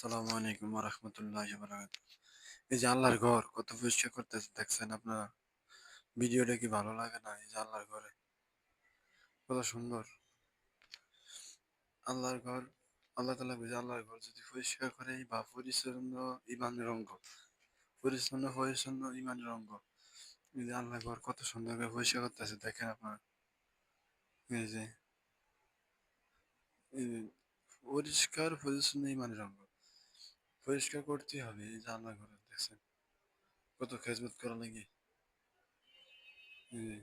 আসসালামু আলাইকুম ওয়া রাহমাতুল্লাহি ওয়া বারাকাতুহু। এই যে আল্লাহর ঘর কত পরিষ্কার করতেছে দেখছেন আপনারা? ভিডিওটা কি ভালো লাগে না? এই যে আল্লাহর ঘরে কত সুন্দর। আল্লাহর ঘর আল্লাহ তাআলা বলছে আল্লাহর ঘর যদি পরিষ্কার করে বা পরিচ্ছন্ন ঈমানের অঙ্গ। পরিচ্ছন্ন ঈমানের অঙ্গ। এই যে আল্লাহর ঘর কত সুন্দর করে পরিষ্কার করতেছে দেখেন আপনারা। এই যে এই যে পরিষ্কার পরিচ্ছন্ন ঈমানের অঙ্গ। পরিষ্কার করতেই হবে এই যে আল্লাহর ঘর দেখছেন কত খেজমত করা লাগে। এই যে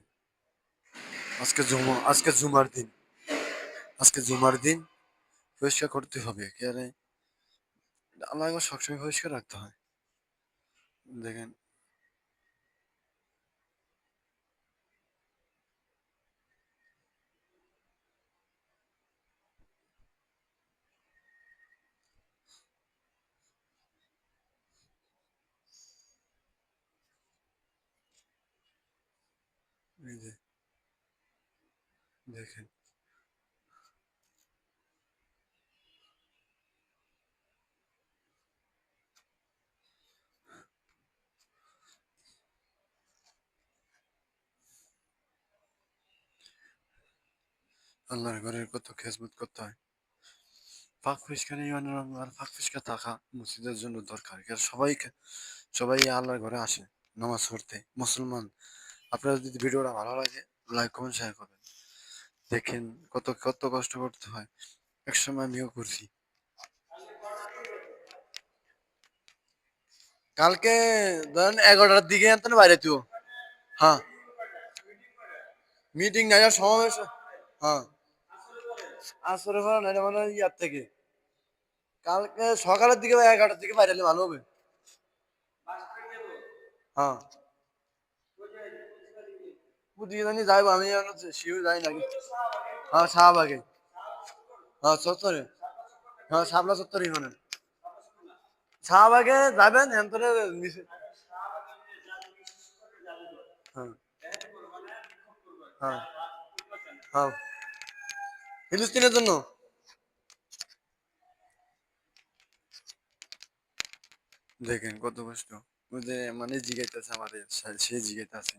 আজকে জুমার দিন। আজকে জুমার দিন পরিষ্কার করতে হবে। কেন আমাকে সবসময় পরিষ্কার রাখতে হয়। দেখেন এই যে দেখেন আল্লাহর ঘরের কত খেজমত করতে হয়। পাক পরিষ্কার ইমানের অঙ্গ আর পাক পরিষ্কার থাকা মসজিদের জন্য দরকার। কারণ সবাই আল্লাহর ঘরে আসে নামাজ পড়তে। মুসলমান আপনার যদি ভিডিওটা ভালো লাগে লাইক কমেন্ট শেয়ার করবেন। দেখেন কত কষ্ট করতে হয়। একসময় আমিও করছি। কালকে ধরেন 11টার দিকে এত বাইরে তুই। হ্যাঁ, মিটিং নাই আর সমাবেশ। হ্যাঁ, আসরে পর না মানে ইয়ার থেকে কালকে সকালের দিকে বা 11টার দিকে বাইরে হলে ভালো হবে। হ্যাঁ, বুঝিয়ে জানি যাইবো আমি শিও যাই নাকি। হ্যাঁ, শাহবাগে। হ্যাঁ, চত্বরে। হ্যাঁ, শাপলা চত্বরে মানে শাহবাগে যাবেন এন্তরে হ্যাঁ হ্যাঁ হ্যাঁ ফিলিস্তিনের জন্য দেখেন কত কষ্ট। ওই যে মানে জিগাইতেছে আমাদের সে জিগাইতেছে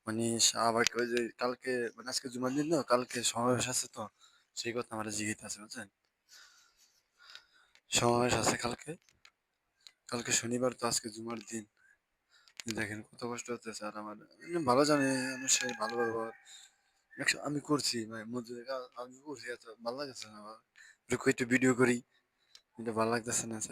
মানে শাহবাগ ওই যে কালকে মানে আজকে জুমার দিন না কালকে সমাবেশ আছে তো সেই কথা আমার জিগাইতেছে বুঝছেন। সমাবেশ আছে কালকে। কালকে শনিবার তো আজকে জুমার দিন। দেখেন কত কষ্ট হতেছে আর আমার ভালো জানি মানুষের ভালো ব্যবহার আমি করছি ভাই মজুরি আমি করছি এত ভালো লাগতেছে না আমার একটু ভিডিও করি এটা ভালো লাগতেছে না